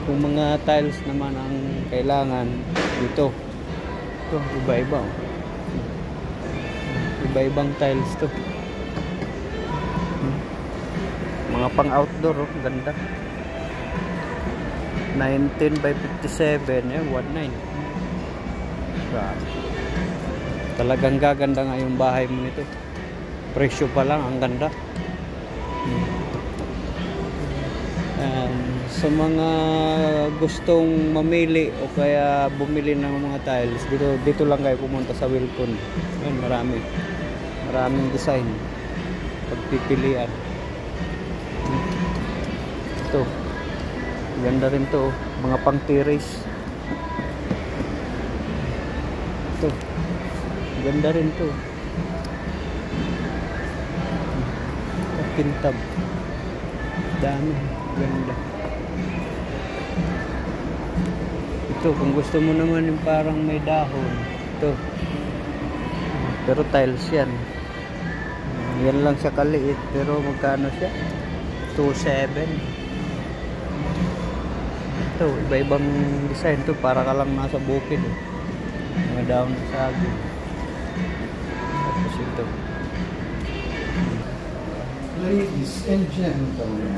Kung mga tiles naman ang kailangan dito. Ito, iba-iba. Iba-ibang tiles to. Mga pang outdoor, oh, ganda. 19 by 57, 19. Grabe. Talagang gaganda nga yung bahay mo nito. Presyo pa lang, ang ganda. Sa mga gustong mamili o kaya bumili ng mga tiles, dito lang kayo pumunta sa Wilcon. Ayun, maraming design, pagpipilian. Ito, ganda rin to, mga pang terrace. Ito, ganda rin to, kintab, dami, ganda. Ito, kung gusto mo naman yung parang may dahon, ito, pero tiles yan. Yan lang siya kaliit, pero magkano siya? 2.7. Ito, iba-ibang design to, para ka lang nasa bukid, eh. Mga dahon na saging. Tapos ito, ladies and gentlemen.